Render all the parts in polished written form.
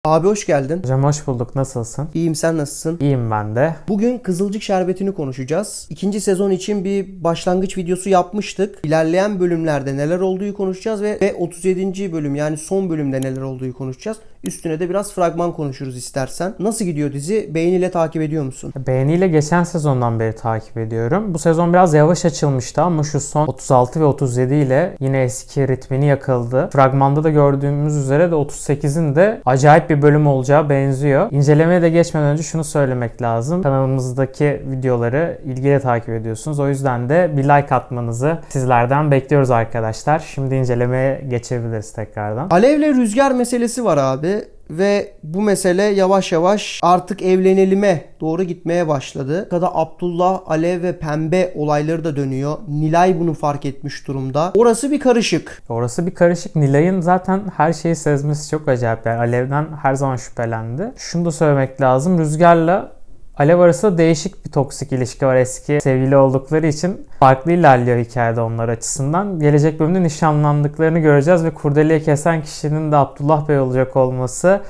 Abi hoş geldin. Hocam hoş bulduk. Nasılsın? İyiyim, sen nasılsın? İyiyim ben de. Bugün Kızılcık Şerbeti'ni konuşacağız. İkinci sezon için bir başlangıç videosu yapmıştık. İlerleyen bölümlerde neler olduğu konuşacağız ve 37. bölüm yani son bölümde neler olduğu konuşacağız. Üstüne de biraz fragman konuşuruz istersen. Nasıl gidiyor dizi? Beğeniyle takip ediyor musun? Beğeniyle geçen sezondan beri takip ediyorum. Bu sezon biraz yavaş açılmıştı ama şu son 36 ve 37 ile yine eski ritmini yakaladı. Fragmanda da gördüğümüz üzere de 38'in de acayip bir bölüm olacağı benziyor. İncelemeye de geçmeden önce şunu söylemek lazım. Kanalımızdaki videoları ilgiyle takip ediyorsunuz. O yüzden de bir like atmanızı sizlerden bekliyoruz arkadaşlar. Şimdi incelemeye geçebiliriz tekrardan. Alev'le Rüzgar meselesi var abi. Ve bu mesele yavaş yavaş artık evlenelime doğru gitmeye başladı. Kada Abdullah, Alev ve Pembe olayları da dönüyor. Nilay bunu fark etmiş durumda. Orası bir karışık. Orası bir karışık. Nilay'ın zaten her şeyi sezmesi çok acayip. Yani Alev'den her zaman şüphelendi. Şunu da söylemek lazım. Rüzgar'la Alev arasında değişik bir toksik ilişki var. Eski sevgili oldukları için farklı ilerliyor hikayede onlar açısından. Gelecek bölümde nişanlandıklarını göreceğiz ve kurdeleyi kesen kişinin de Abdullah Bey olacak olması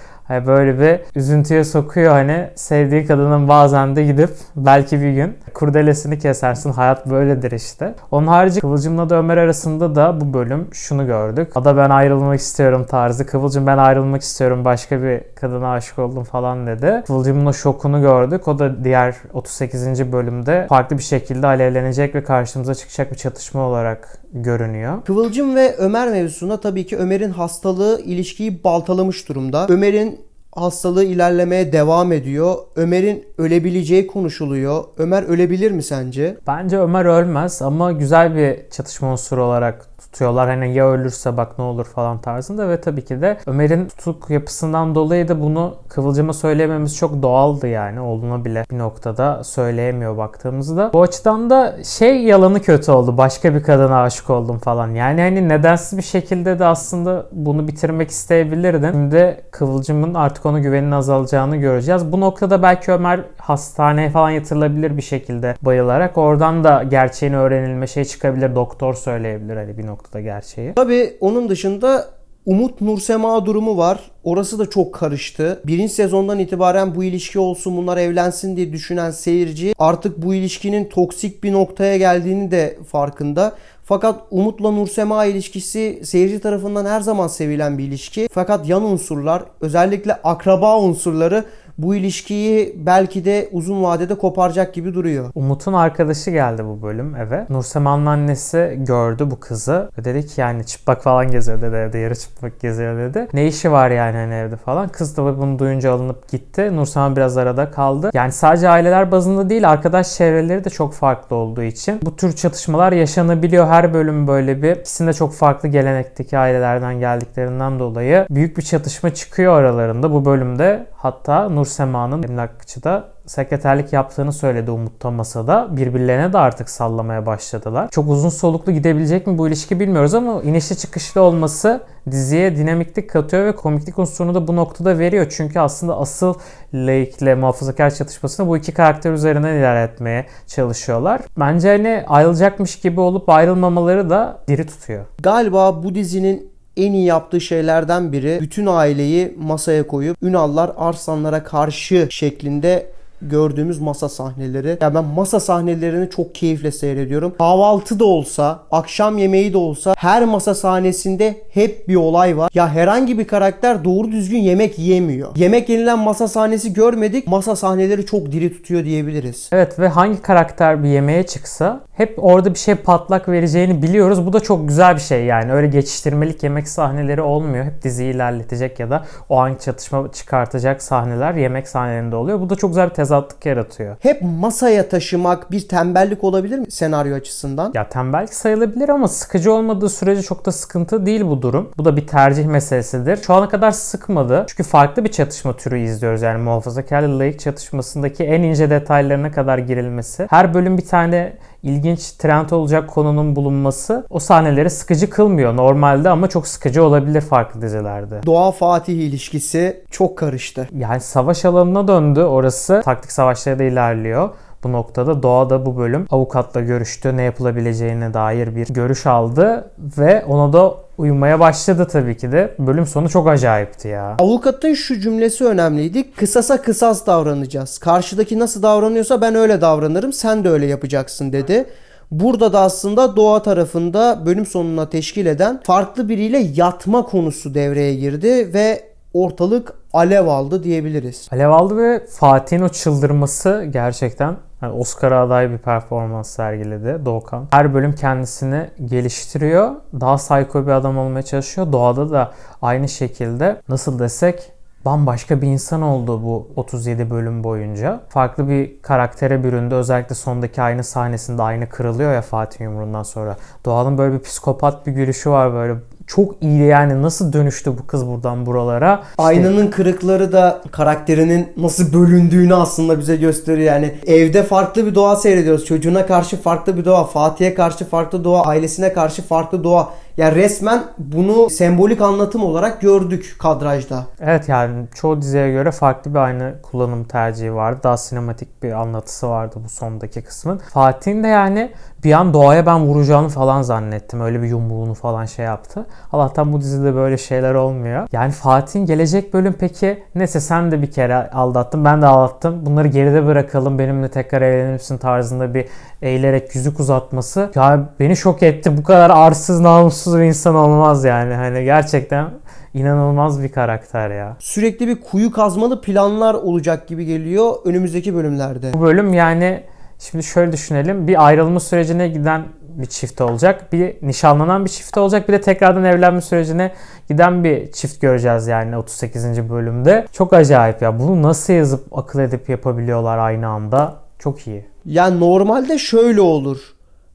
böyle bir üzüntüye sokuyor. Hani sevdiğin kadının bazen de gidip belki bir gün kurdelesini kesersin. Hayat böyledir işte. Onun harici Kıvılcım'la da Ömer arasında da bu bölüm şunu gördük. Ada ben ayrılmak istiyorum tarzı. Kıvılcım ben ayrılmak istiyorum, başka bir kadına aşık oldum falan dedi. Kıvılcım'ın o şokunu gördük. O da diğer 38. bölümde farklı bir şekilde alevlenecek ve karşımıza çıkacak bir çatışma olarak görünüyor. Kıvılcım ve Ömer mevzusunda tabii ki Ömer'in hastalığı ilişkiyi baltalamış durumda. Ömer'in hastalığı ilerlemeye devam ediyor. Ömer'in ölebileceği konuşuluyor. Ömer ölebilir mi sence? Bence Ömer ölmez ama güzel bir çatışma unsuru olarak tutuyorlar. Hani ya ölürse bak ne olur falan tarzında ve tabii ki de Ömer'in tutuk yapısından dolayı da bunu Kıvılcım'a söyleyememiz çok doğaldı yani. Oğluna bile bir noktada söyleyemiyor baktığımızda. Bu açıdan da yalanı kötü oldu. Başka bir kadına aşık oldum falan. Yani hani nedensiz bir şekilde de aslında bunu bitirmek isteyebilirdim. Şimdi Kıvılcım'ın artık ona güvenin azalacağını göreceğiz. Bu noktada belki Ömer hastaneye falan yatırılabilir bir şekilde bayılarak. Oradan da gerçeğini öğrenilme çıkabilir. Doktor söyleyebilir hani bir noktada gerçeği. Tabii onun dışında Umut Nursema durumu var. Orası da çok karıştı. Birinci sezondan itibaren bu ilişki olsun, bunlar evlensin diye düşünen seyirci artık bu ilişkinin toksik bir noktaya geldiğini de farkında. Fakat Umut'la Nursema ilişkisi seyirci tarafından her zaman sevilen bir ilişki. Fakat yan unsurlar, özellikle akraba unsurları bu ilişkiyi belki de uzun vadede koparacak gibi duruyor. Umut'un arkadaşı geldi bu bölüm eve. Nursema'nın annesi gördü bu kızı. Ve dedi ki yani çıplak falan geziyor dedi evde. Yarı çıplak geziyor dedi. Ne işi var yani hani evde falan. Kız da bunu duyunca alınıp gitti. Nursema biraz arada kaldı. Yani sadece aileler bazında değil, arkadaş çevreleri de çok farklı olduğu için bu tür çatışmalar yaşanabiliyor. Her bölüm böyle bir. İkisinde çok farklı gelenekteki ailelerden geldiklerinden dolayı büyük bir çatışma çıkıyor aralarında. Bu bölümde hatta Nursema'nın emlakçıda sekreterlik yaptığını söyledi Umut'ta masada. Birbirlerine de artık sallamaya başladılar. Çok uzun soluklu gidebilecek mi bu ilişki bilmiyoruz ama inişli çıkışlı olması diziye dinamiklik katıyor ve komiklik unsurunu da bu noktada veriyor. Çünkü aslında asıl laikle muhafazakar çatışmasını bu iki karakter üzerinden ilerletmeye çalışıyorlar. Bence hani ayrılacakmış gibi olup ayrılmamaları da diri tutuyor. Galiba bu dizinin en iyi yaptığı şeylerden biri bütün aileyi masaya koyup Ünallar Arslanlara karşı şeklinde gördüğümüz masa sahneleri. Ya ben masa sahnelerini çok keyifle seyrediyorum. Kahvaltı da olsa, akşam yemeği de olsa her masa sahnesinde hep bir olay var. Ya herhangi bir karakter doğru düzgün yemek yiyemiyor. Yemek yenilen masa sahnesi görmedik. Masa sahneleri çok diri tutuyor diyebiliriz. Evet ve hangi karakter bir yemeğe çıksa hep orada bir şey patlak vereceğini biliyoruz. Bu da çok güzel bir şey yani. Öyle geçiştirmelik yemek sahneleri olmuyor. Hep diziyi ilerletecek ya da o anki çatışma çıkartacak sahneler yemek sahnelerinde oluyor. Bu da çok güzel bir tezatlık yaratıyor. Hep masaya taşımak bir tembellik olabilir mi senaryo açısından? Ya tembellik sayılabilir ama sıkıcı olmadığı sürece çok da sıkıntı değil bu durum. Bu da bir tercih meselesidir. Şu ana kadar sıkmadı. Çünkü farklı bir çatışma türü izliyoruz. Yani muhafazakarla laik çatışmasındaki en ince detaylarına kadar girilmesi. Her bölüm bir tane ilginç trend olacak konunun bulunması o sahneleri sıkıcı kılmıyor normalde ama çok sıkıcı olabilir farklı dizilerde. Doğa Fatih ilişkisi çok karıştı. Yani savaş alanına döndü orası. Taktik savaşları da ilerliyor. bu noktada. Doğa da bu bölüm avukatla görüştü. Ne yapılabileceğine dair bir görüş aldı ve ona da uyumaya başladı tabii ki de. Bölüm sonu çok acayipti ya. Avukatın şu cümlesi önemliydi. Kısasa kısas davranacağız. Karşıdaki nasıl davranıyorsa ben öyle davranırım. Sen de öyle yapacaksın dedi. Burada da aslında Doğa tarafında bölüm sonuna teşkil eden farklı biriyle yatma konusu devreye girdi ve ortalık alev aldı diyebiliriz. Alev aldı ve Fatih'in o çıldırması gerçekten yani Oscar'a aday bir performans sergiledi Doğukan. Her bölüm kendisini geliştiriyor. Daha psycho bir adam olmaya çalışıyor. Doğada da aynı şekilde nasıl desek bambaşka bir insan oldu bu 37 bölüm boyunca. Farklı bir karaktere büründü. Özellikle sondaki ayna sahnesinde ayna kırılıyor ya Fatih yumruğundan sonra. Doğan'ın böyle bir psikopat bir gülüşü var böyle. Çok iyi yani nasıl dönüştü bu kız buradan buralara. Aynanın kırıkları da karakterinin nasıl bölündüğünü aslında bize gösteriyor. Yani evde farklı bir Doğa seyrediyoruz. Çocuğuna karşı farklı bir Doğa, Fatih'e karşı farklı Doğa, ailesine karşı farklı Doğa. Yani resmen bunu sembolik anlatım olarak gördük kadrajda. Evet yani çoğu diziye göre farklı bir ayna kullanım tercihi vardı. Daha sinematik bir anlatısı vardı bu sondaki kısmın. Fatih'in de yani bir an Doğa'ya ben vuracağını falan zannettim. Öyle bir yumruğunu falan şey yaptı. Allah'tan bu dizide böyle şeyler olmuyor. Yani Fatih'in gelecek bölüm peki neyse sen de bir kere aldattın ben de aldattım. Bunları geride bırakalım benimle tekrar evlenir misin tarzında bir eğilerek yüzük uzatması. Ya beni şok etti. Bu kadar arsız namussuz bir insan olmaz yani. Hani gerçekten inanılmaz bir karakter ya. Sürekli bir kuyu kazmalı planlar olacak gibi geliyor önümüzdeki bölümlerde. Bu bölüm yani şimdi şöyle düşünelim. Bir ayrılma sürecine giden bir çift olacak. Bir nişanlanan bir çift olacak. Bir de tekrardan evlenme sürecine giden bir çift göreceğiz yani 38. bölümde. Çok acayip ya. Bunu nasıl yazıp akıl edip yapabiliyorlar aynı anda? Çok iyi. Yani normalde şöyle olur.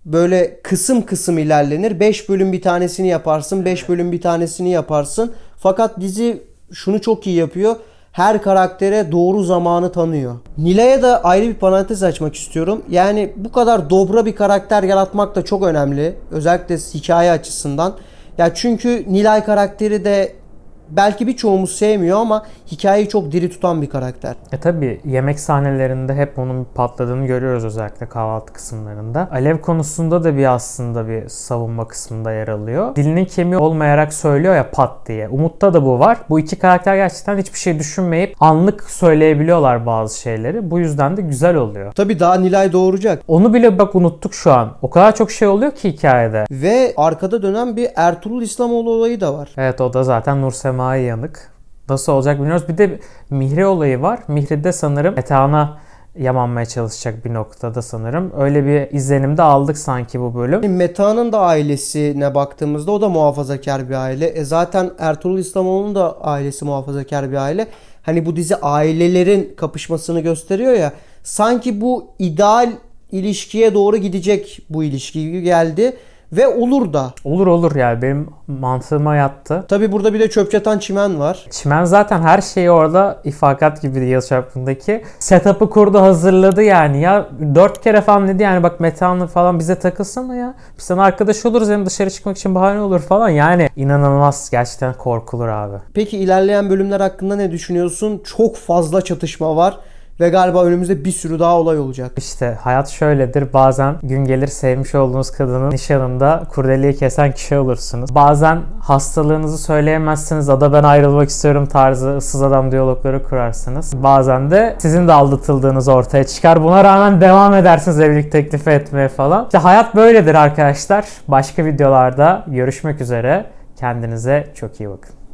Böyle kısım kısım ilerlenir. 5 bölüm bir tanesini yaparsın. 5 bölüm bir tanesini yaparsın. Fakat dizi şunu çok iyi yapıyor. Her karaktere doğru zamanı tanıyor. Nilay'a da ayrı bir parantez açmak istiyorum. Yani bu kadar dobra bir karakter yaratmak da çok önemli. Özellikle hikaye açısından. Ya çünkü Nilay karakteri de belki birçoğumuz sevmiyor ama hikayeyi çok diri tutan bir karakter. Tabii yemek sahnelerinde hep onun patladığını görüyoruz özellikle kahvaltı kısımlarında. Alev konusunda da bir aslında bir savunma kısmında yer alıyor. Dilinin kemiği olmayarak söylüyor ya pat diye. Umut'ta da bu var. Bu iki karakter gerçekten hiçbir şey düşünmeyip anlık söyleyebiliyorlar bazı şeyleri. Bu yüzden de güzel oluyor. Tabii daha Nilay doğuracak. Onu bile bak unuttuk şu an. O kadar çok şey oluyor ki hikayede. Ve arkada dönen bir Ertuğrul İslamoğlu olayı da var. Evet o da zaten Nursema'ya yanık. Nasıl olacak bilmiyoruz. Bir de Mihri olayı var. Mihri'de sanırım Metehan'a yamanmaya çalışacak bir noktada sanırım. Öyle bir izlenim de aldık sanki bu bölüm. Metehan'ın da ailesine baktığımızda o da muhafazakar bir aile. Zaten Ertuğrul İslamoğlu'nun da ailesi muhafazakar bir aile. Hani bu dizi ailelerin kapışmasını gösteriyor ya. Sanki bu ideal ilişkiye doğru gidecek bu ilişki gibi geldi. Ve olur da. Olur yani benim mantığıma yattı. Tabi burada bir de çöp çatan Çimen var. Çimen zaten her şeyi orada ifakat gibi yıl çapındaki setup'ı kurdu hazırladı yani ya 4 kere falan dedi yani bak Metehan'la falan bize takılsana ya. Biz sana arkadaş oluruz hem dışarı çıkmak için bahane olur falan yani inanılmaz gerçekten korkulur abi. Peki ilerleyen bölümler hakkında ne düşünüyorsun? Çok fazla çatışma var. Ve galiba önümüzde bir sürü daha olay olacak. İşte hayat şöyledir. Bazen gün gelir sevmiş olduğunuz kadının nişanında kurdeleyi kesen kişi olursunuz. Bazen hastalığınızı söyleyemezsiniz. Ada ben ayrılmak istiyorum tarzı ıssız adam diyalogları kurarsınız. Bazen de sizin de aldatıldığınız ortaya çıkar. Buna rağmen devam edersiniz evlilik teklifi etmeye falan. İşte hayat böyledir arkadaşlar. Başka videolarda görüşmek üzere. Kendinize çok iyi bakın.